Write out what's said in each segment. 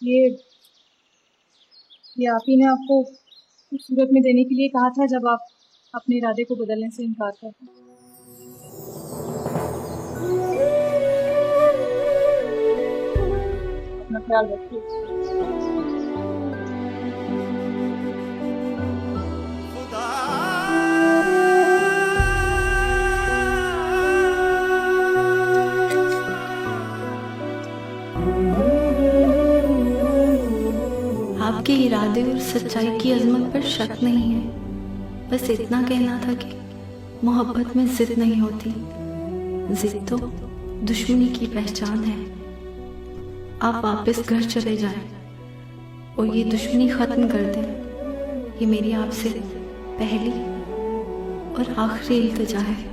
ये आप ही ने आपको सूरत में देने के लिए कहा था जब आप अपने इरादे को बदलने से इनकार कर दिया। अपना ख्याल रखिए। आपके इरादे और सच्चाई की अजमत पर शक नहीं है, बस इतना कहना था कि मोहब्बत में जिद नहीं होती, जिद तो दुश्मनी की पहचान है। आप वापस घर चले जाएं और ये दुश्मनी खत्म कर दें। ये मेरी आपसे पहली और आखिरी इल्तिजा है।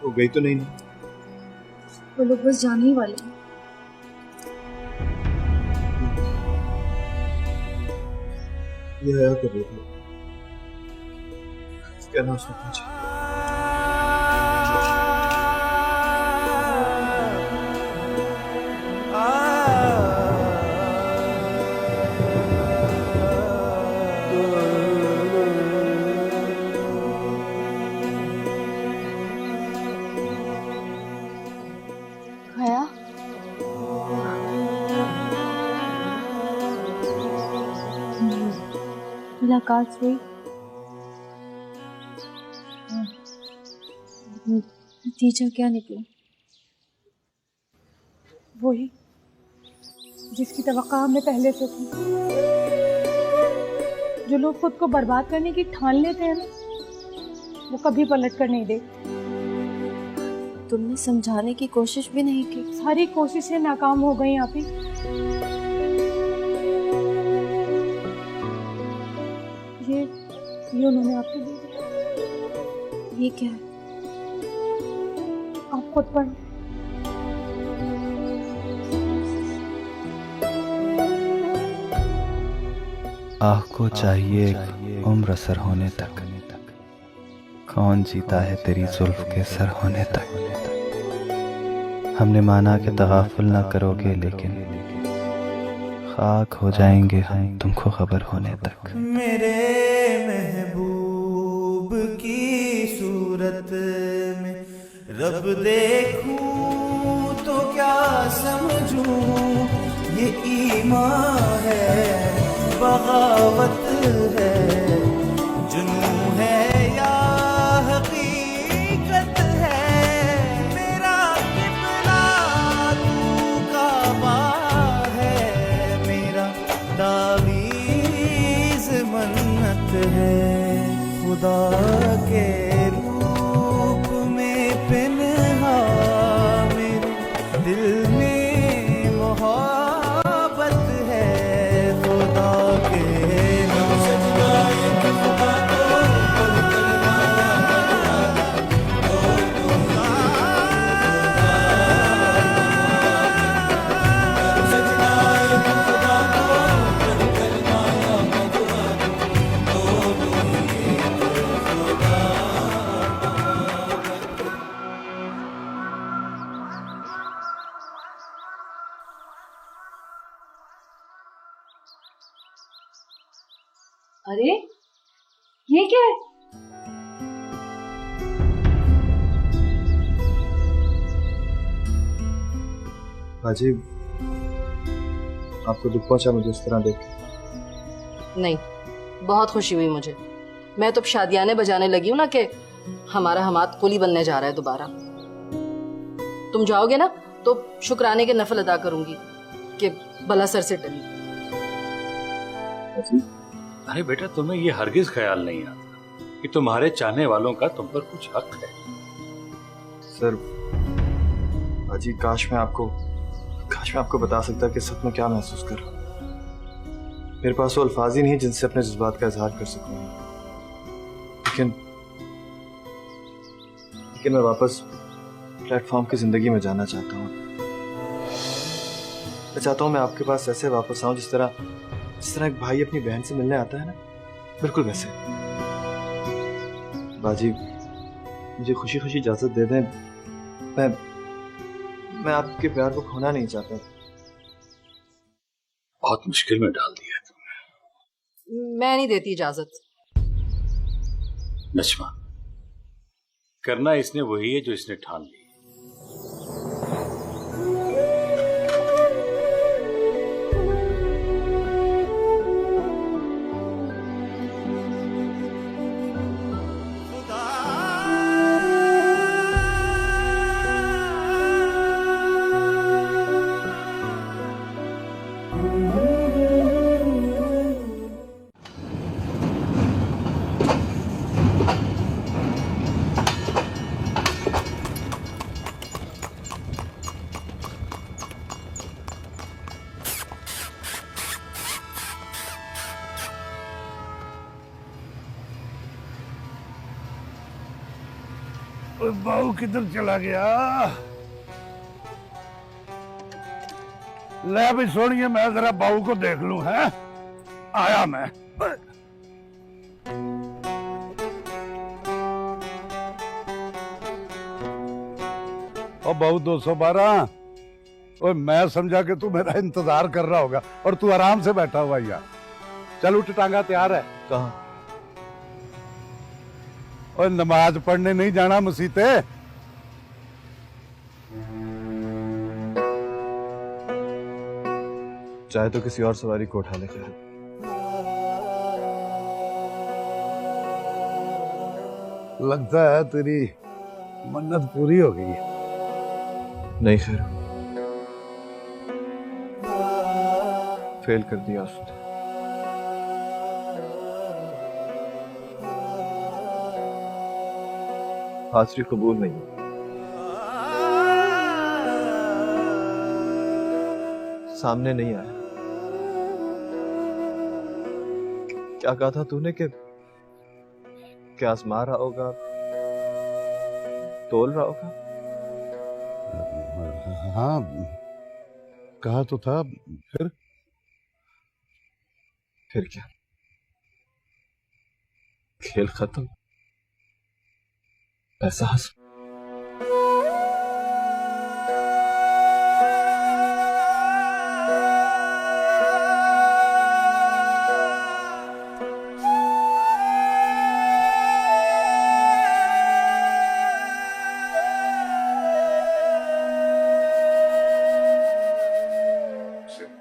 वो गई तो नहीं ना? वो लोग बस जाने ही वाले हैं। ये आया कर रही थी, क्या नाम उसने पूछा? मुलाकात हुई, नतीजा क्या निकला? वही जिसकी तवक्का हमने पहले से थी। जो लोग खुद को बर्बाद करने की ठान लेते हैं ना, वो कभी पलट कर नहीं देखते। तुमने समझाने की कोशिश भी नहीं की। सारी कोशिशें नाकाम हो गई। आप ही ये उन्होंने आपको दे दिया। ये क्या है? आप खुद पढ़। आँख को चाहिए उम्र सर होने तक, कौन जीता है तेरी जुल्फ के सर होने तक। हमने माना कि तगाफुल ना करोगे, लेकिन खाक हो जाएंगे हम तुमको खबर होने तक। मेरे महबूब की सूरत में रब देखूं तो क्या समझूं। ये ईमान है, बगावत है, जुनून है या हकीकत है। मेरा किबला तू काबा है, मेरा तावीज़ मन्नत है। खुदा के रूप में पिन्हा मेरे दिल में मोहब्बत है। खुदा के अरे ये क्या है? बाजी, आपको दुख पहुंचा मुझे इस तरह देख के? नहीं, बहुत खुशी हुई मुझे। मैं तो शादियाने बजाने लगी हूँ ना कि हमारा हमाद कुली बनने जा रहा है दोबारा। तुम जाओगे ना तो शुक्राने के नफल अदा करूंगी कि बला सर से टली। अरे बेटा, तुम्हें ये हरगिज ख्याल नहीं आता कि तुम्हारे चाहने वालों का तुम पर कुछ हक है? सर बाजी, काश मैं आपको बता सकता कि सच में क्या महसूस कर रहा हूँ। मेरे पास वो अल्फाज ही नहीं जिनसे अपने जज्बात का इजहार कर सकूं। लेकिन मैं वापस प्लेटफॉर्म की जिंदगी में जाना चाहता हूँ। मैं चाहता हूँ मैं आपके पास ऐसे वापस आऊं जिस तरह एक भाई अपनी बहन से मिलने आता है ना, बिल्कुल वैसे। बाजी, मुझे खुशी खुशी इजाजत दे दें। मैं आपके प्यार को खोना नहीं चाहता। बहुत मुश्किल में डाल दिया तुमने। मैं नहीं देती इजाजत। नजमा, करना इसने वही है जो इसने ठान ली। बाबू किधर चला गया? ले भी सोनिए, मैं जरा बाबू को देख लूं। है आया मैं। ओ बाबू 212। ओए मैं समझा कि तू मेरा इंतजार कर रहा होगा और तू आराम से बैठा हुआ यार। चल उठ, टांगा तैयार है। कहाँ? और नमाज पढ़ने नहीं जाना मसीते? चाहे तो किसी और सवारी को उठा ले। लगता है तेरी मन्नत पूरी हो गई है। नहीं खैर, फेल कर दिया उसने। हाजिरी कबूल नहीं। सामने नहीं आया। क्या कहा था तूने कि आजमा रहा होगा, तोल रहा होगा? हाँ कहा तो था। फिर क्या? खेल खत्म, एहसास।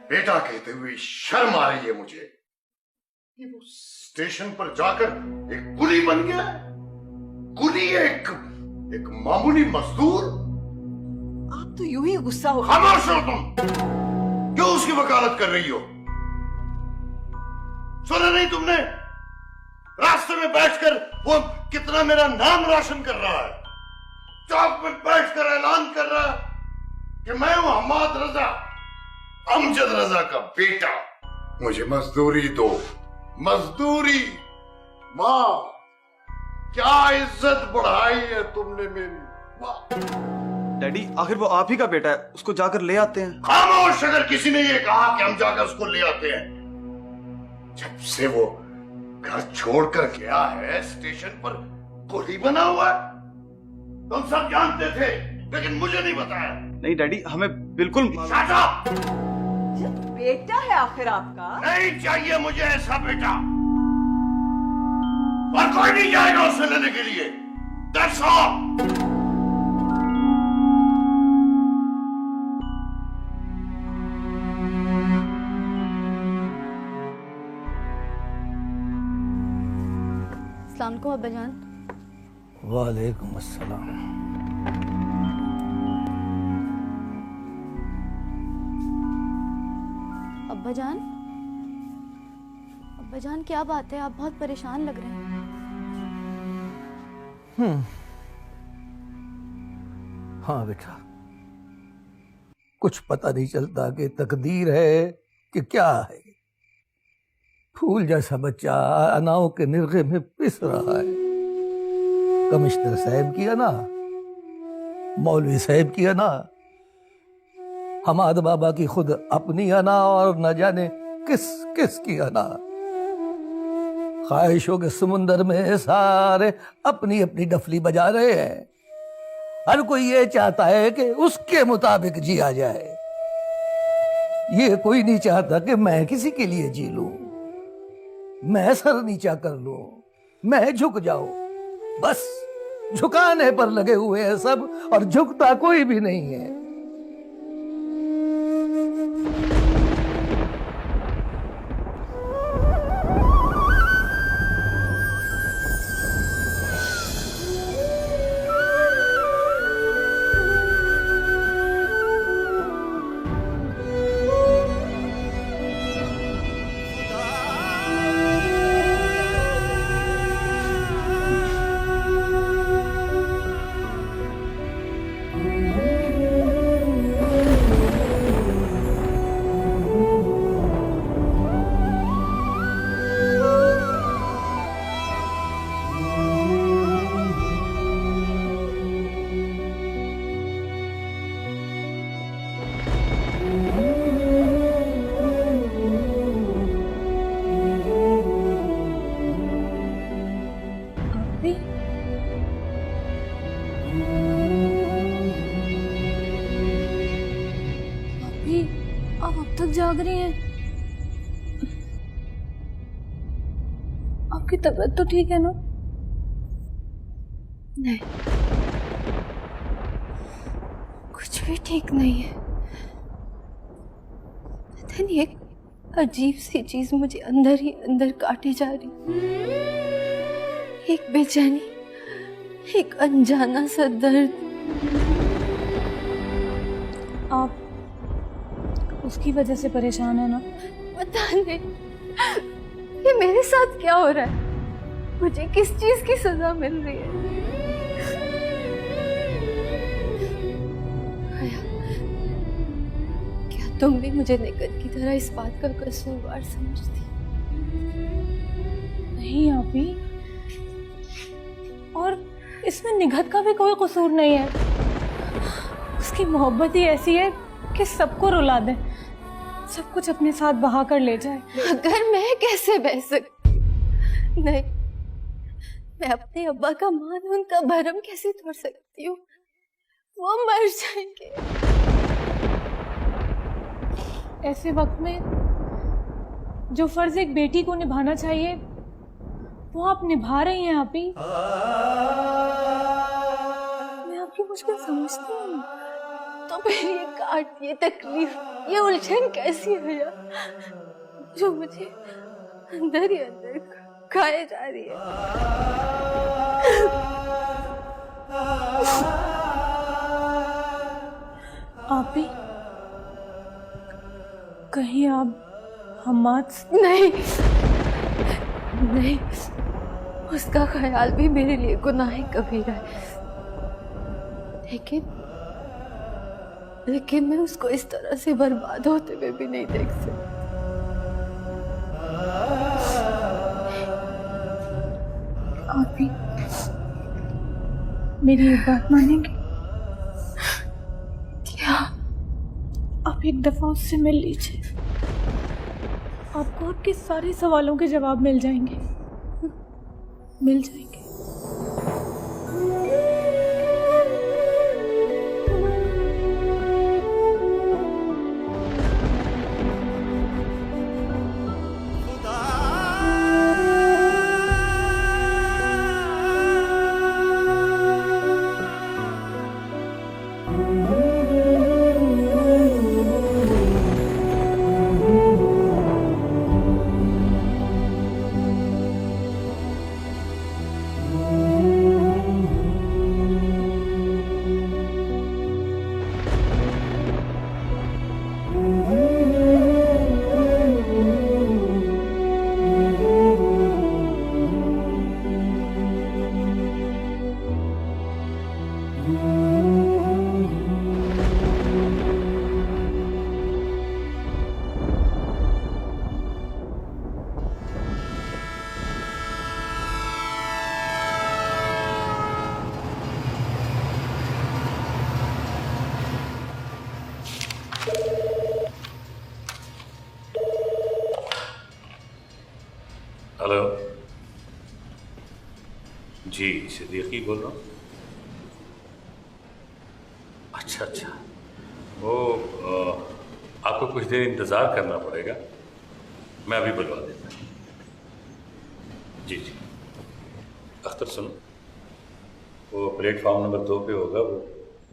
बेटा कहते हुए शर्म आ रही है मुझे कि वो स्टेशन पर जाकर एक कुली बन गया। कुली, एक मामूली मजदूर। आप तो यूं ही गुस्सा हो। खामोश हो तुम। क्यों उसकी वकालत कर रही हो? सुना नहीं तुमने? रास्ते में बैठकर वो कितना मेरा नाम रोशन कर रहा है। चौक में बैठकर ऐलान कर रहा है कि मैं हूं हम्माद रजा, अमजद रजा का बेटा। मुझे मजदूरी दो, मजदूरी। वाह, क्या इज्जत बढ़ाई है तुमने मेरी। वाह। डैडी, आखिर वो आप ही का बेटा है, उसको जाकर ले आते हैं। खामोश। अगर किसी ने ये कहा कि हम जाकर उसको ले आते हैं, जब से वो घर छोड़कर गया है स्टेशन पर कुली बना हुआ है। तुम सब जानते थे लेकिन मुझे नहीं बताया। नहीं डैडी, हमें बिल्कुल। Shut up! बेटा है आखिर आपका? नहीं चाहिए मुझे ऐसा बेटा, और कोई नहीं जाएगा उसे लेने के लिए। That's all. अस्सलाम वालेकुम अब्बाजान। वालेकुम अस्सलाम। अब्बा जान क्या बात है, आप बहुत परेशान लग रहे हैं। हाँ बेटा, कुछ पता नहीं चलता कि तकदीर है कि क्या है। फूल जैसा बच्चा अनाओं के निर्गे में पिस रहा है। कमिश्नर साहब की अना, मौलवी साहब की अना, हमाद बाबा की खुद अपनी अना, और न जाने किस किस की अना। ख्वाहिशों के समुंदर में सारे अपनी अपनी डफली बजा रहे हैं। हर कोई ये चाहता है कि उसके मुताबिक जिया जाए। ये कोई नहीं चाहता कि मैं किसी के लिए जी लूं, मैं सर नीचा कर लूं, मैं झुक जाऊं। बस झुकाने पर लगे हुए हैं सब, और झुकता कोई भी नहीं है। आप अब तक जाग रही हैं? आपकी तबीयत तो ठीक है ना? नहीं, कुछ भी ठीक नहीं है। पता नहीं, एक अजीब सी चीज मुझे अंदर ही अंदर काटे जा रही। एक बेचैनी, एक अनजाना सा दर्द। आप उसकी वजह से परेशान है ना? पता नहीं ये मेरे साथ क्या हो रहा है, मुझे किस चीज की सजा मिल रही है। क्या तुम भी मुझे निकट की तरह इस बात का कसूरवार समझती? नहीं आपी, और इसमें निगत का भी कोई कसूर नहीं है। उसकी मोहब्बत ही ऐसी है कि सबको रुला दे, सब कुछ अपने साथ बहा कर ले जाए। अगर मैं कैसे बह सकती? नहीं, मैं अपने अब्बा का मान, उनका भरम कैसे तोड़ सकती हूँ? वो मर जाएंगे। ऐसे वक्त में जो फर्ज एक बेटी को निभाना चाहिए वो आप निभा रही हैं आपी। मैं आपकी मुश्किल समझती हूँ, तो फिर ये काट, ये तकलीफ, ये उलझन कैसी है यार, जो मुझे अंदर ही अंदर खाए जा रही है। आपी, कहीं आप हम्माद? नहीं नहीं, उसका ख्याल भी मेरे लिए गुनाह कबीरा है। लेकिन मैं उसको इस तरह से बर्बाद होते हुए भी नहीं देख सकती। आपी, मेरी एक बात मानेंगे? क्या? आप एक दफा उससे मिल लीजिए, आपको आपके सारे सवालों के जवाब मिल जाएंगे, मिल जाएंगे। जी सिद्दीकी बोल रहा हूँ। अच्छा अच्छा, वो आपको कुछ देर इंतज़ार करना पड़ेगा, मैं अभी बुलवा देता हूँ। जी जी अख्तर सुनो, वो प्लेटफॉर्म नंबर 2 पे होगा, वो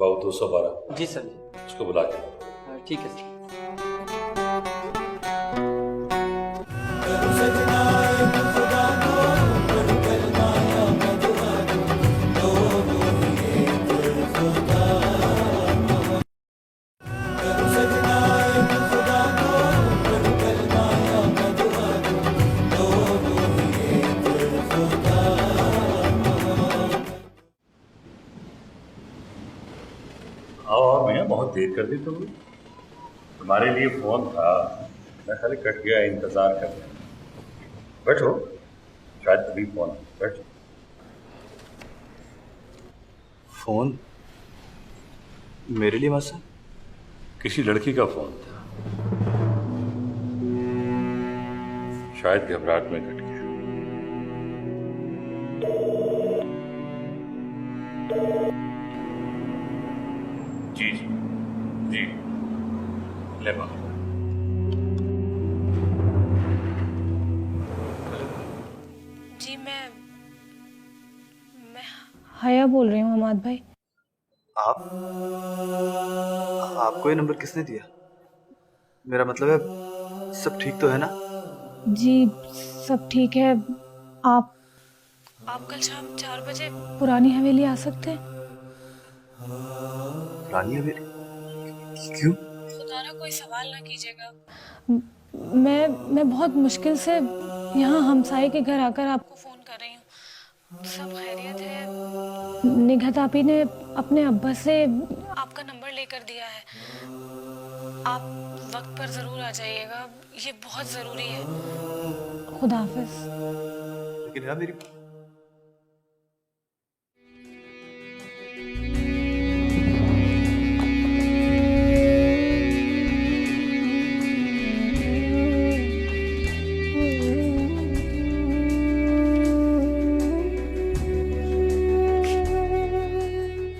बाबू 212। जी सर। उसको बुला के। ठीक है सर। आओ मैं बहुत देर कर दी तुमने, तुम्हारे लिए फोन था, मैं खाली कट गया इंतजार कर रहा। बैठो, शायद तभी फोन। बैठो। फोन मेरे लिए मसा? किसी लड़की का फोन था, शायद घबराहट में कट गया। जी जी जी ले बाबा। जी मैं हया बोल रही हूँ हमाद भाई। आपको ये नंबर किसने दिया? मेरा मतलब है सब ठीक तो है ना? जी सब ठीक है। आप कल शाम 4 बजे पुरानी हवेली आ सकते हैं? पुरानी हवेली? क्यों? खुदा ना कोई सवाल ना कीजिएगा। मैं बहुत मुश्किल से यहाँ हमसाये के घर आकर आपको फ़ोन कर रही हूँ। सब खैरियत है? निघत आपी ने अपने अब्बा से आपका नंबर लेकर दिया है। आप वक्त पर ज़रूर आ जाइएगा, ये बहुत ज़रूरी है। खुदा हाफिज़। लेकिन यार मेरी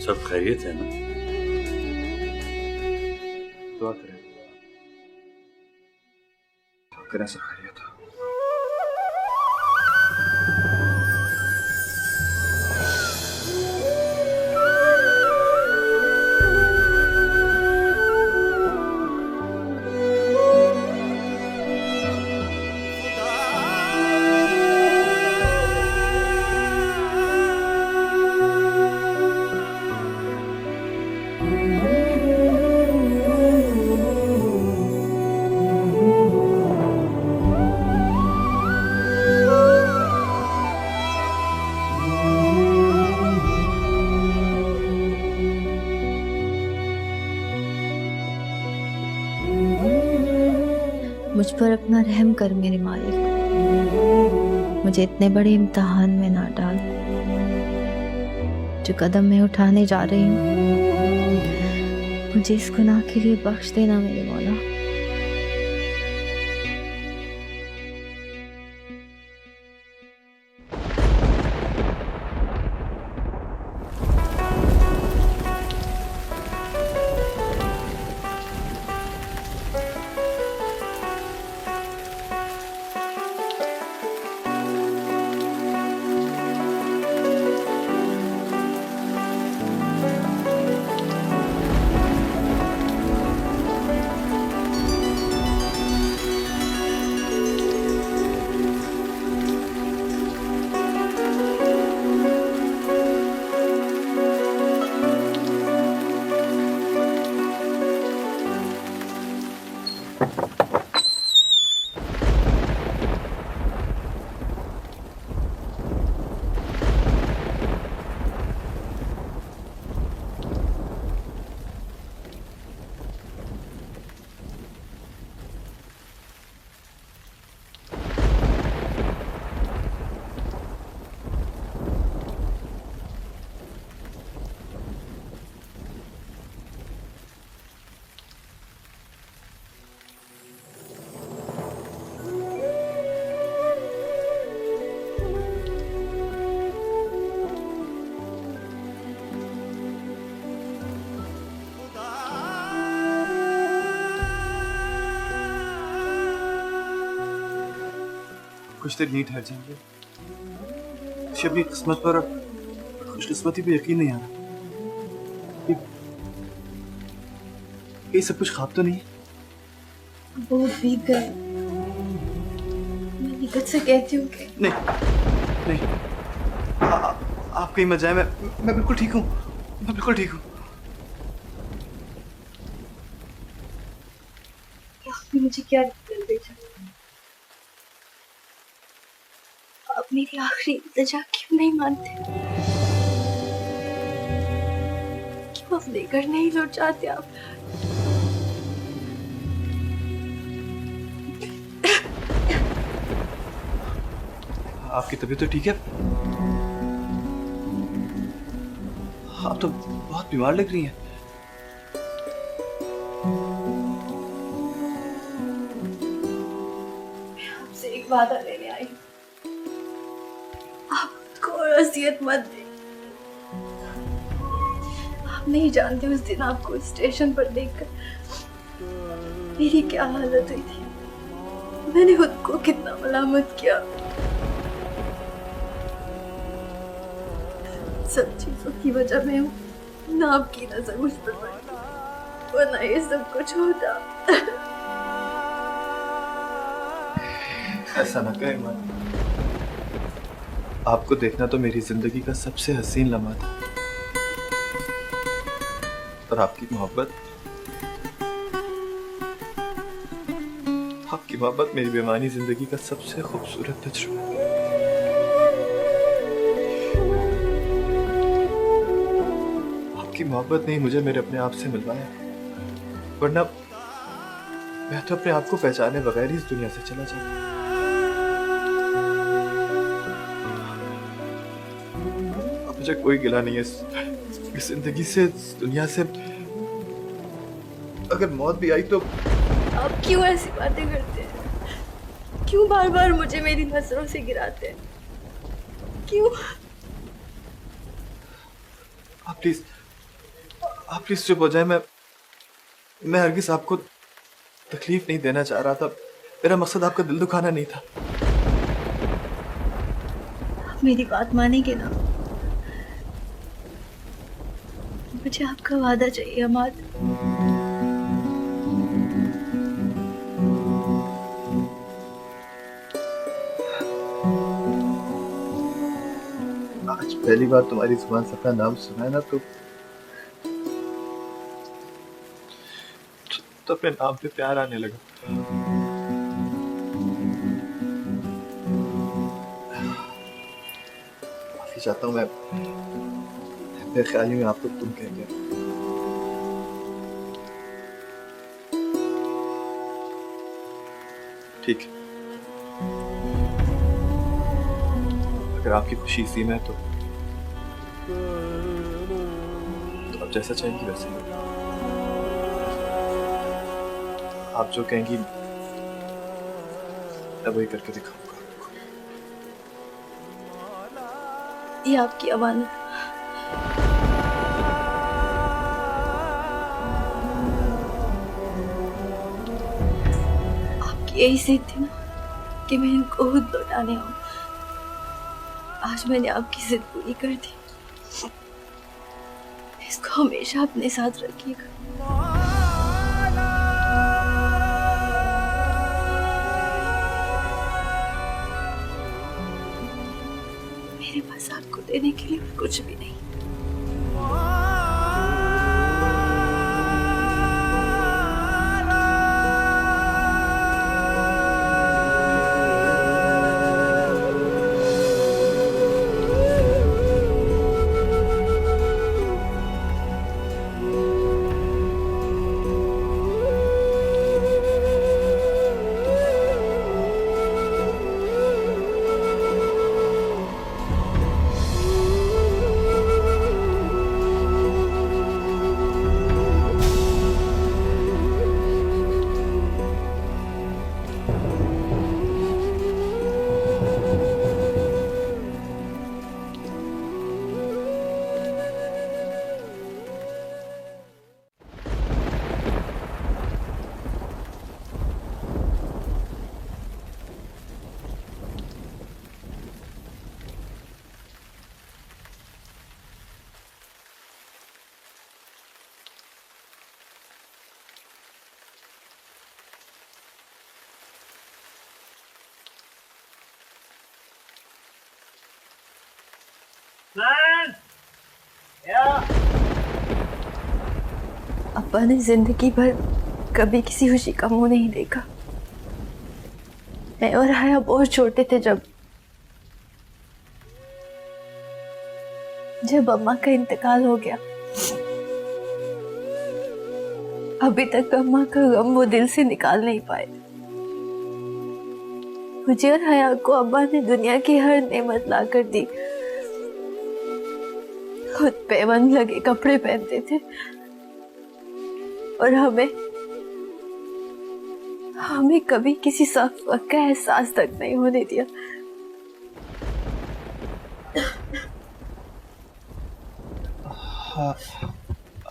सब खैरियत है ना? दुआ करें सब खैरियत हो। मुझ पर अपना रहम कर मेरे मालिक, मुझे इतने बड़े इम्तिहान में ना डाल। जो कदम मैं उठाने जा रही हूँ, मुझे इस गुनाह के लिए बख्श देना मेरे मौला। कुछ देर नहीं ठहर जाएंगे? मुझे अपनी किस्मत पर और खुशकिस्मती पे यकीन नहीं आ रहा। ये सब कुछ ख्वाब तो नहीं है? बहुत भीग गए। मैं निकट से कहती हूँ कि नहीं नहीं, आप कहीं मत जाए। मैं बिल्कुल ठीक हूँ, मैं बिल्कुल ठीक हूँ। आपने मुझे क्या रिप्लाई भेजा? आप मेरी आखिरी इल्तिजा क्यों नहीं मानते? क्यों अपने घर नहीं लौट जाते आप? आपकी तबीयत तो ठीक है? आप तो बहुत बीमार लग रही हैं। आपसे एक वादा लेने आई हूँ। आप को वसीयत मत दे। आप नहीं जानते उस दिन आपको स्टेशन पर देखकर मेरी क्या हालत हुई थी। मैंने खुद को कितना मलामत किया। सब चीजों की वजह मैं हूँ, ना आपकी नजर मुझ पर पड़ी, वरना ये सब कुछ होता। ऐसा ना कहे ईमान। आपको देखना तो मेरी जिंदगी का सबसे हसीन लम्हा था, और आपकी मोहब्बत मेरी बेमानी जिंदगी का सबसे खूबसूरत तजुर्बा। आपकी मोहब्बत ने मुझे मेरे अपने आप से मिलवाया, वरना मैं तो अपने आप को पहचाने बगैर ही इस दुनिया से चला जाता। मुझे कोई गिला नहीं है इस जिंदगी से, इस दुनिया से। अगर मौत भी आई तो आप क्यों ऐसी बातें करते हैं? क्यों बार बार मुझे मेरी नजरों से गिराते हैं? क्यों? आप प्लीज चुप हो जाए। मैं हरगिज आपको तकलीफ नहीं देना चाह रहा था। मेरा मकसद आपका दिल दुखाना नहीं था। आप मेरी बात मानेंगे ना? मुझे आपका वादा चाहिए अमाद। आज पहली बार तुम्हारी जुबान से अपना नाम सुना है ना, तो अपने नाम पे प्यार आने लगा। माफी चाहता हूँ, मैं बेख्याली में आपको तुम कह गया। ठीक है, अगर आपकी खुशी इसी में है तो आप जैसा चाहेंगी वैसे ही। आप जो कहेंगी मैं वही करके दिखाऊंगा। ये आपकी अमानत। आपकी यही जिद थी ना कि मैं इनको खुद लौटाने आऊं। आज मैंने आपकी जिद पूरी कर दी। इसको हमेशा अपने साथ रखिएगा। मेरे पास आपको देने के लिए कुछ भी नहीं। अब्बा ने जिंदगी भर कभी किसी खुशी का मुंह नहीं देखा। मैं और हया बहुत छोटे थे जब अम्मा का इंतकाल हो गया। अभी तक अम्मा का गम वो दिल से निकाल नहीं पाए। मुझे और हया को अब्बा ने दुनिया की हर नेमत ला कर दी। खुद पैबंद लगे कपड़े पहनते थे और हमें कभी किसी सख्त वक्त का एहसास तक नहीं होने दिया।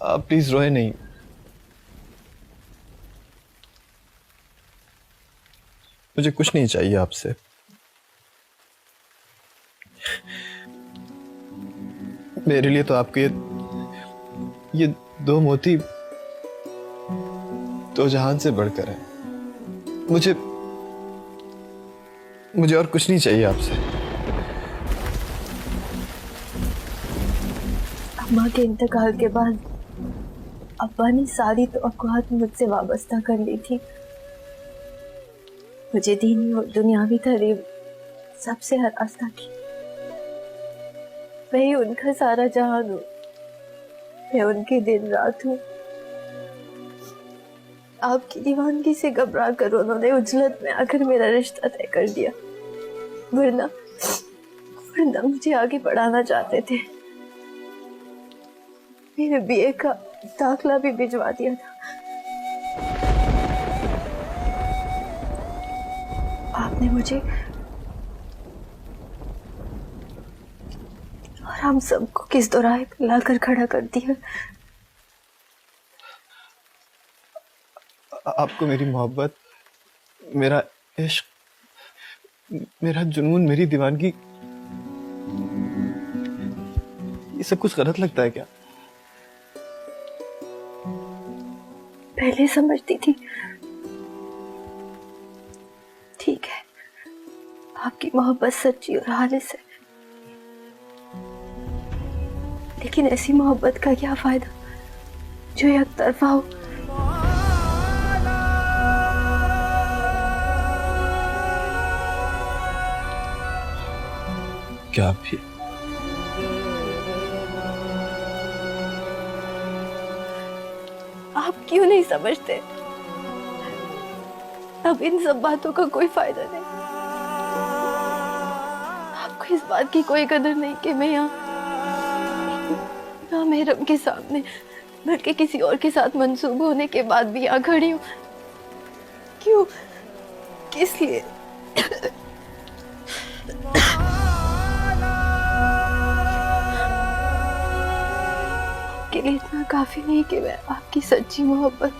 आप प्लीज रोए नहीं। मुझे कुछ नहीं चाहिए आपसे। मेरे लिए तो आपके ये दो मोती दो जहान से बढ़कर है। मुझे और कुछ नहीं चाहिए आपसे। अम्मा के इंतकाल के बाद अब्बा ने सारी तवक्कुआत मुझसे वाबस्ता कर ली थी। मुझे दीनी और दुनियावी तालीम सबसे हरास्ता की। मैं ही उनका सारा जहान हूँ। मैं उनके दिन रात हूँ। आपकी दीवानगी से घबरा कर उन्होंने उजलत में आकर मेरा रिश्ता तय कर दिया। वरना मुझे आगे बढ़ाना चाहते थे। मेरे बीए का दाखला भी भिजवा दिया था। आपने मुझे और हम सबको किस दोराहे पे लाकर खड़ा कर दिया। आपको मेरी मोहब्बत, मेरा इश्क, मेरा जुनून, मेरी दीवानगी, ये सब कुछ गलत लगता है क्या? पहले समझती थी। ठीक है, आपकी मोहब्बत सच्ची और खालिस है, लेकिन ऐसी मोहब्बत का क्या फायदा जो एक तरफा हो। क्या भी आप क्यों नहीं समझते? अब इन सब बातों का कोई फायदा नहीं। आपको इस बात की कोई कदर नहीं कि मैं यहाँ मेहरम के सामने बल्कि किसी और के साथ मंसूब होने के बाद भी यहाँ खड़ी हूँ। क्यों? किस लिए? के लिए इतना काफी नहीं कि मैं आपकी सच्ची मोहब्बत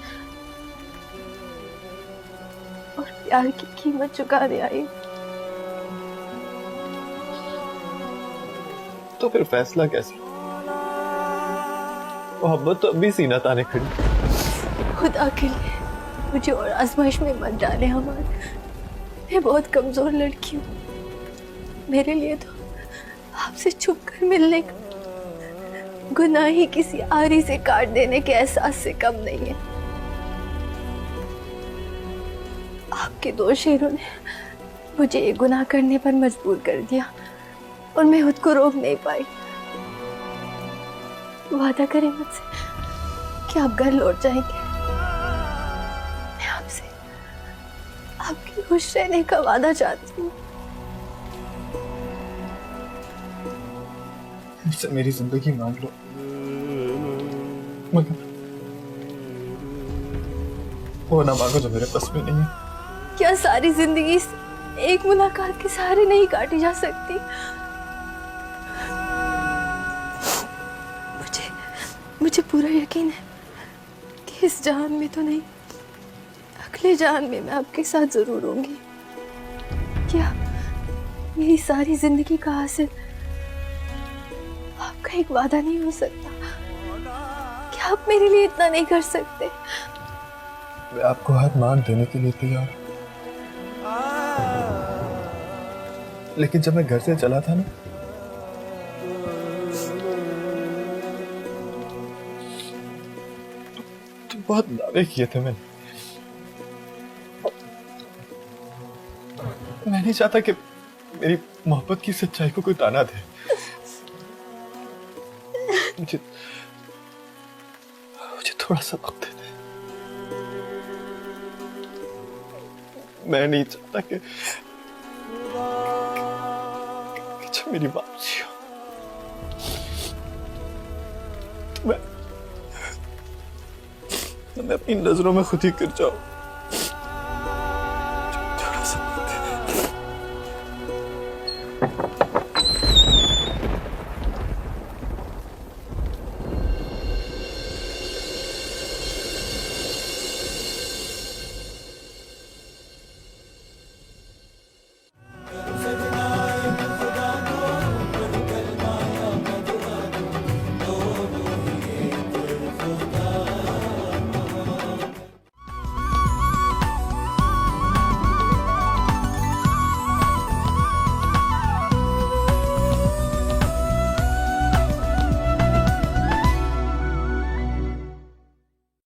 और प्यार की कीमत चुकाने आई। तो फिर फैसला कैसे? मोहब्बत तो अभी सीना ताने खड़ी। खुदा के लिए मुझे और आजमाइश में मत डाले हमारे। मैं बहुत कमजोर लड़की हूँ। मेरे लिए तो आपसे छुप कर मिलने का गुनाह ही किसी आरी से काट देने के एहसास से कम नहीं है। आपके दो शेरों ने मुझे ये गुनाह करने पर मजबूर कर दिया और मैं खुद को रोक नहीं पाई। वादा करें मुझसे कि आप घर लौट जाएंगे। मैं आपसे आपके खुश रहने का वादा चाहती हूँ। मुझसे मेरी जिंदगी मांग लो, मगर वो ना मांगो जो मेरे पास में नहीं है। क्या सारी जिंदगी एक मुलाकात के सहारे नहीं काटी जा सकती? मुझे पूरा यकीन है कि इस जहान में तो नहीं, अगले जहान में मैं आपके साथ जरूर होंगी। क्या मेरी सारी जिंदगी का हासिल आपका एक वादा नहीं हो सकता? क्या आप मेरे लिए इतना नहीं कर सकते? मैं आपको हर मान देने के लिए तैयार हूं, लेकिन जब मैं घर से चला था ना, बहुत दावे किए थे मैंने। मैं नहीं चाहता कि मेरी मोहब्बत की सच्चाई को कोई ताना दे। मुझे थोड़ा सा वक्त दे। मैं नहीं चाहता कि जब मेरी वापसी हो तो मैं अपनी नजरों में खुद ही गिर जाऊं। थोड़ा सा